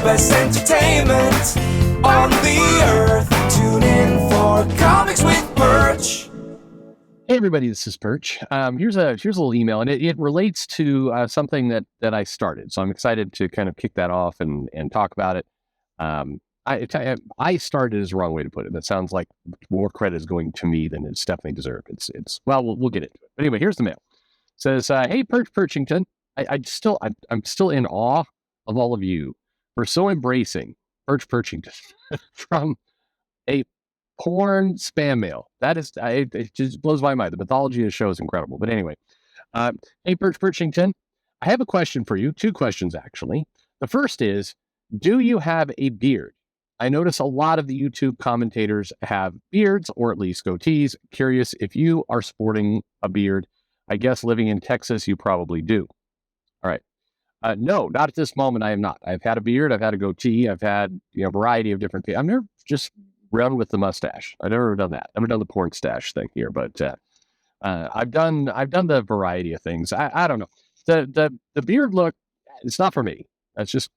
best entertainment on the earth. Tune in for Comics with Perch. Hey everybody, this is Perch. Here's a little email, and it relates to something that I started. So I'm excited to kind of kick that off and talk about it. I started is the wrong way to put it. That sounds like more credit is going to me than it's definitely deserved. We'll get into it. But anyway, here's the mail. It says, "Hey Perchington, I'm still in awe of all of you for so embracing Perchington from a porn spam mail. That is, it just blows my mind. The mythology of the show is incredible. But anyway, hey Perchington, I have a question for you. Two questions actually. The first is, do you have a beard? I notice a lot of the YouTube commentators have beards, or at least goatees. Curious if you are sporting a beard. I guess living in Texas, you probably do. All right. No, not at this moment. I am not. I've had a beard. I've had a goatee. I've had a variety of different things. I've never just run with the mustache. I've never done that. I've never done the porn stash thing here, but I've done the variety of things. I don't know. The beard look, it's not for me. That's just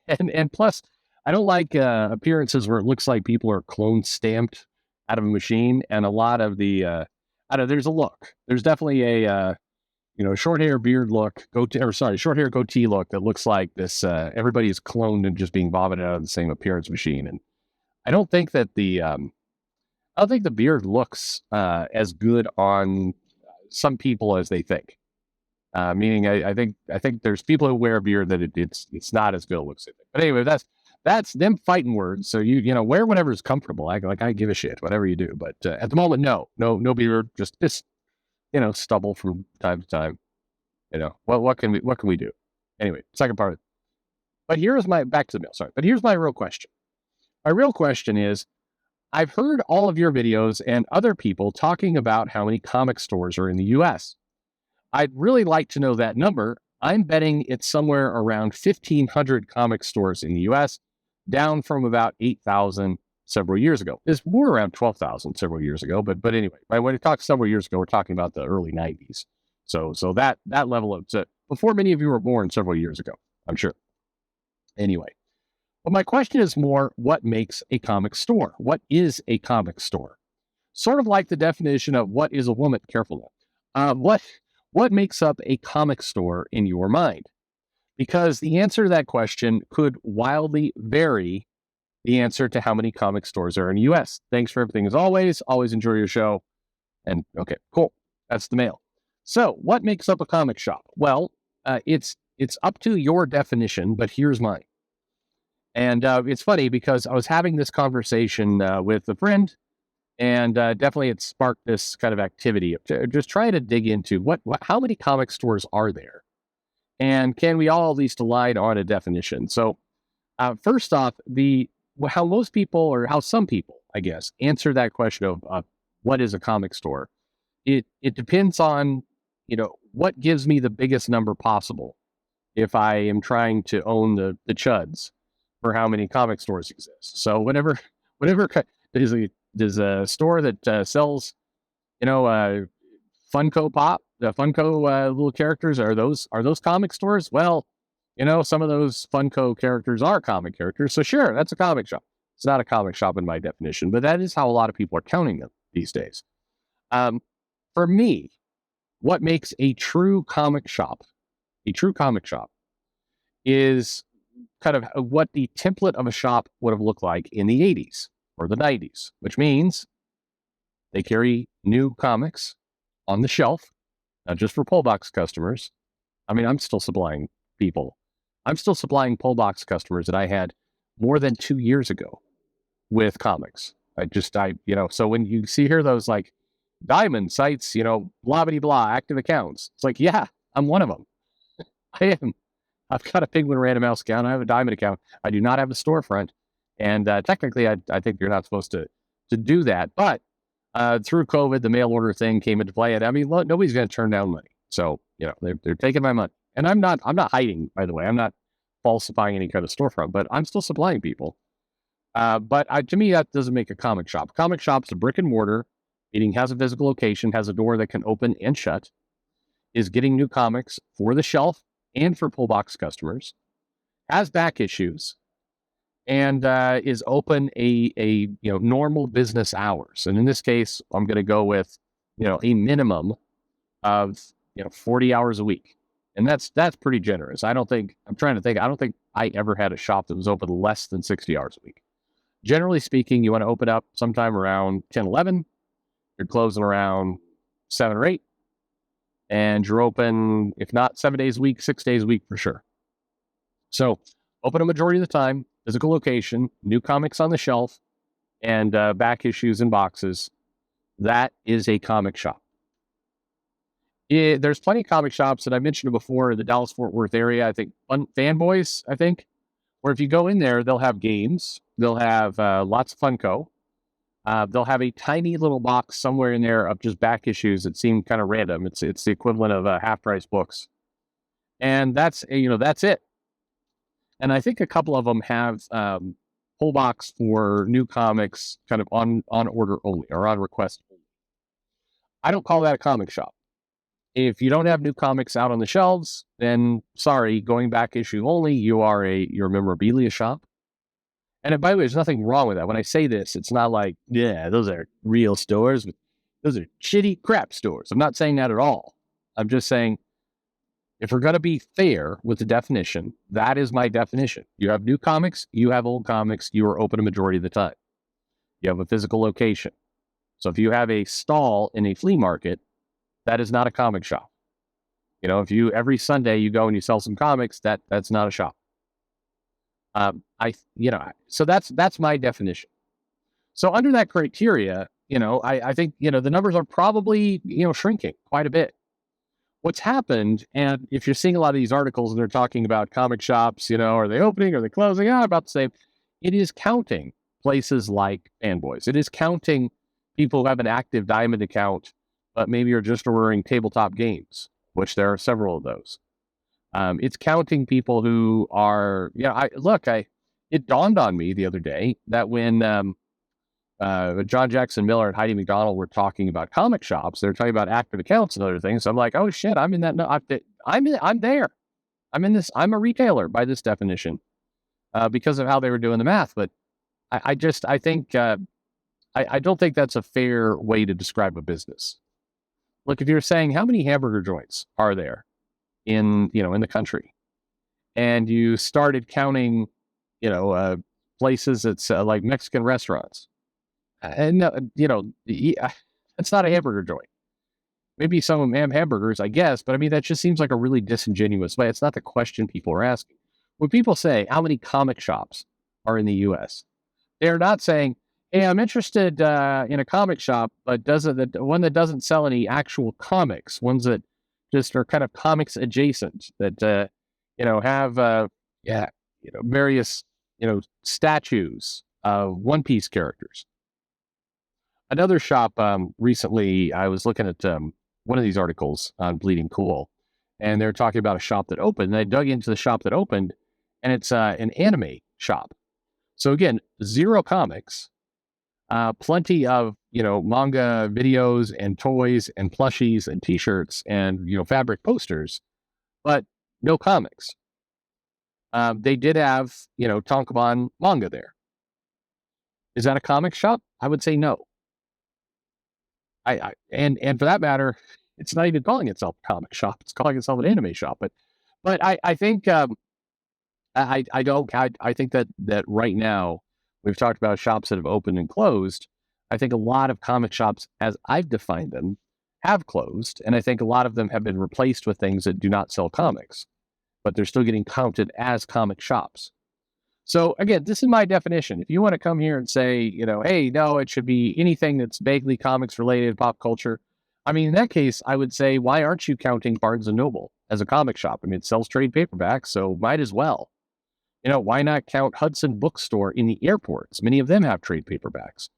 and plus I don't like appearances where it looks like people are clone stamped out of a machine, and a lot of the there's a look. There's definitely a short hair beard look, short hair goatee look that looks like this. Everybody is cloned and just being vomited out of the same appearance machine, and I don't think that the beard looks as good on some people as they think. Meaning, I think there's people who wear a beard that it's not as good a look. But anyway, that's them fighting words. So you wear whatever is comfortable. I give a shit, whatever you do. But at the moment, no beard, just stubble from time to time. What can we do? Anyway, second part. But here's back to the mail. Sorry, but here's my real question. My real question is, I've heard all of your videos and other people talking about how many comic stores are in the U.S. I'd really like to know that number. I'm betting it's somewhere around 1,500 comic stores in the U.S., down from about 8,000 several years ago. It's more around 12,000 several years ago, but anyway, when we talk several years ago, we're talking about the early 90s. So that level of before many of you were born several years ago, I'm sure. Anyway, but my question is more, what makes a comic store? What is a comic store? Sort of like the definition of what is a woman. Careful now. What makes up a comic store in your mind? Because the answer to that question could wildly vary the answer to how many comic stores are in the U.S. Thanks for everything as always. Always enjoy your show. And okay, cool. That's the mail. So what makes up a comic shop? Well, it's up to your definition, but here's mine. And it's funny because I was having this conversation with a friend, and definitely it sparked this kind of activity of just trying to dig into how many comic stores are there? And can we all at least align on a definition? So first off, how most people, or how some people, I guess, answer that question of what is a comic store. It depends on, what gives me the biggest number possible if I am trying to own the chuds for how many comic stores exist. So whatever there's a store that sells, Funko Pop, the Funko little characters, are those comic stores? Well, some of those Funko characters are comic characters, so sure, that's a comic shop. It's not a comic shop in my definition, but that is how a lot of people are counting them these days. For me, what makes a true comic shop is kind of what the template of a shop would have looked like in the 80s or the 90s, which means they carry new comics on the shelf, not just for pull box customers. I mean, I'm still supplying pull box customers that I had more than 2 years ago with comics. So when you see here those like diamond sites, blah, blah, blah, active accounts, it's like, yeah, I'm one of them. I am. I've got a Penguin Random House account. I have a diamond account. I do not have a storefront. And technically, I think you're not supposed to do that. But through COVID, the mail order thing came into play. And I mean, nobody's going to turn down money. So, they're taking my money. And I'm not hiding, by the way. I'm not falsifying any kind of storefront, but I'm still supplying people. But to me, that doesn't make a comic shop. Comic shop's a brick and mortar, meaning has a physical location, has a door that can open and shut, is getting new comics for the shelf and for pull box customers, has back issues, and is open a normal business hours. And in this case, I'm going to go with a minimum of 40 hours a week, and that's pretty generous. I don't think I ever had a shop that was open less than 60 hours a week. Generally speaking, you want to open up sometime around 10, 11. You're closing around 7 or 8, and you're open, if not 7 days a week, 6 days a week for sure. So open a majority of the time, physical location, new comics on the shelf, and back issues and boxes. That is a comic shop. There's plenty of comic shops that I mentioned before in the Dallas-Fort Worth area. I think Fanboys, where if you go in there, they'll have games. They'll have lots of Funko. They'll have a tiny little box somewhere in there of just back issues that seem kind of random. It's the equivalent of half-price books. And that's it. And I think a couple of them have whole box for new comics kind of on order only or on request only. I don't call that a comic shop. If you don't have new comics out on the shelves, then sorry, going back issue only, you're a memorabilia shop. And by the way, there's nothing wrong with that. When I say this, it's not like, yeah, those are real stores. Those are shitty crap stores. I'm not saying that at all. I'm just saying, if we're going to be fair with the definition, that is my definition. You have new comics, you have old comics, you are open a majority of the time. You have a physical location. So if you have a stall in a flea market, that is not a comic shop. If every Sunday you go and you sell some comics, that's not a shop. So that's my definition. So under that criteria, I think, the numbers are probably, shrinking quite a bit. What's happened, and if you're seeing a lot of these articles and they're talking about comic shops, are they opening, are they closing? About the same. It is counting places like Fanboys. It is counting people who have an active Diamond account, but maybe are just ordering tabletop games, which there are several of those. It's counting people who are, it dawned on me the other day that when John Jackson Miller and Heidi McDonald were talking about comic shops, they're talking about active accounts and other things. So I'm like, oh shit, I'm in that. No, I'm there. I'm in this. I'm a retailer by this definition because of how they were doing the math. But I think I don't think that's a fair way to describe a business. Look, if you're saying how many hamburger joints are there in the country, and you started counting, places that's like Mexican restaurants, and that's not a hamburger joint. Maybe some of them have hamburgers, I guess, but I mean that just seems like a really disingenuous way. It's not the question people are asking. When people say how many comic shops are in the U.S., they're not saying, hey, I'm interested in a comic shop, but one that doesn't sell any actual comics, ones that just are kind of comics adjacent, that have various statues of One Piece characters. Another shop recently, I was looking at one of these articles on Bleeding Cool, and they're talking about a shop that opened. And I dug into the shop that opened, and it's an anime shop. So again, zero comics. Plenty of, manga videos and toys and plushies and t-shirts and, fabric posters, but no comics. They did have, Tonkabon manga there. Is that a comic shop? I would say no. And for that matter, it's not even calling itself a comic shop. It's calling itself an anime shop. But I think, I think that right now, we've talked about shops that have opened and closed. I think a lot of comic shops, as I've defined them, have closed. And I think a lot of them have been replaced with things that do not sell comics, but they're still getting counted as comic shops. So again, this is my definition. If you want to come here and say, hey, no, it should be anything that's vaguely comics related, pop culture. I mean, in that case, I would say, why aren't you counting Barnes & Noble as a comic shop? I mean, it sells trade paperbacks, so might as well. Why not count Hudson Bookstore in the airports? Many of them have trade paperbacks.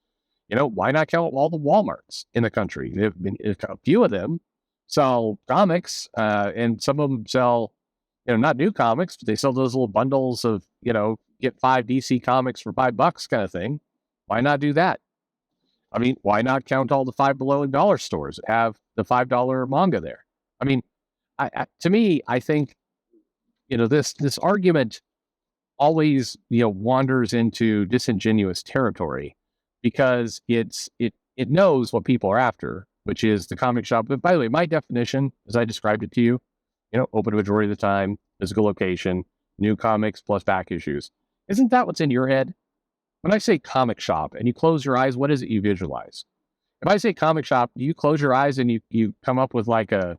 Why not count all the Walmarts in the country? A few of them sell comics, and some of them sell, not new comics, but they sell those little bundles of, get 5 DC comics for $5 kind of thing. Why not do that? I mean, why not count all the $5 Below dollar stores that have the $5 manga there? I mean, to me, I think, this argument always, wanders into disingenuous territory because it knows what people are after, which is the comic shop. But by the way, my definition, as I described it to you, open a majority of the time, physical location, new comics plus back issues. Isn't that what's in your head? When I say comic shop and you close your eyes, what is it you visualize? If I say comic shop, do you close your eyes and you come up with like a,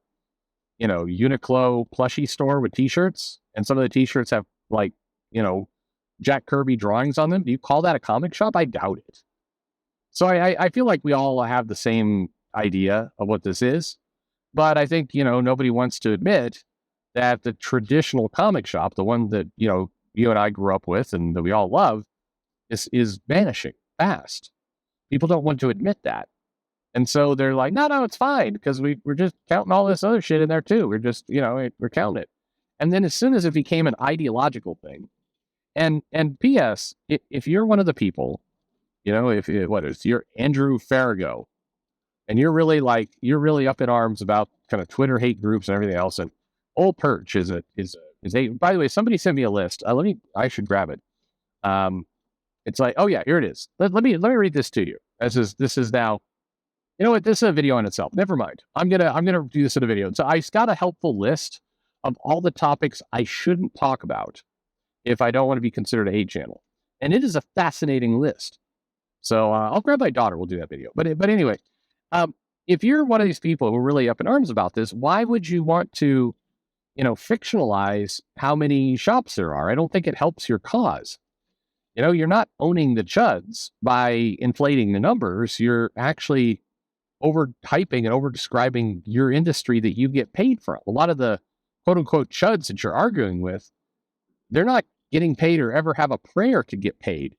Uniqlo plushie store with t-shirts, and some of the t-shirts have like, Jack Kirby drawings on them? Do you call that a comic shop? I doubt it. So I feel like we all have the same idea of what this is, but I think, nobody wants to admit that the traditional comic shop, the one that, you and I grew up with and that we all love, is vanishing fast. People don't want to admit that. And so they're like, no, it's fine because we're just counting all this other shit in there too. We're just, we're counting it. And then as soon as it became an ideological thing, and P.S., if you're one of the people, if you're Andrew Farrago, and you're really up in arms about kind of Twitter hate groups and everything else, and old Perch is a. By the way, somebody sent me a list. I should grab it. It's like, oh yeah, here it is. Let me read this to you. This is now. You know what? This is a video in itself. Never mind. I'm gonna do this in a video. So I got a helpful list of all the topics I shouldn't talk about if I don't want to be considered a hate channel, and it is a fascinating list. So I'll grab my daughter. We'll do that video. But anyway, if you're one of these people who are really up in arms about this, why would you want to, fictionalize how many shops there are? I don't think it helps your cause. You're not owning the chuds by inflating the numbers. You're actually overhyping and over describing your industry that you get paid from. A lot of the quote unquote chuds that you're arguing with, they're not getting paid or ever have a prayer to get paid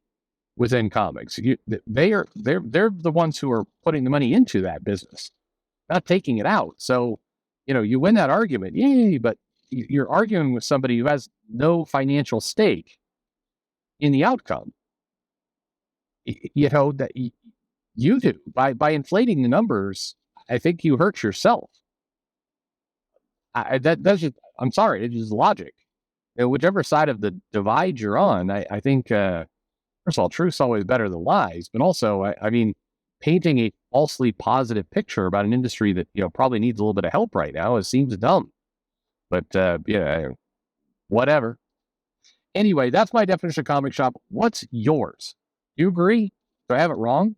within comics. They're the ones who are putting the money into that business, not taking it out. So, you win that argument, yay, but you're arguing with somebody who has no financial stake in the outcome. That you do by inflating the numbers. I think you hurt yourself. That's just, I'm sorry, it's just logic. Whichever side of the divide you're on, I think, first of all, truth's always better than lies, but also, I mean, painting a falsely positive picture about an industry that, probably needs a little bit of help right now, it seems dumb. But, whatever. Anyway, that's my definition of comic shop. What's yours? Do you agree? Do I have it wrong?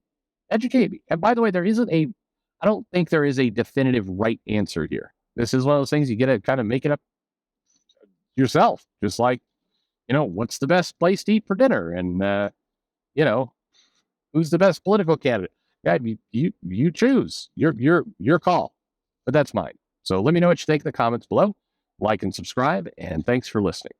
Educate me. And by the way, I don't think there is a definitive right answer here. This is one of those things you get to kind of make it up yourself. Just like, what's the best place to eat for dinner? And, who's the best political candidate? Yeah, you choose. Your call. But that's mine. So let me know what you think in the comments below. Like and subscribe, and thanks for listening.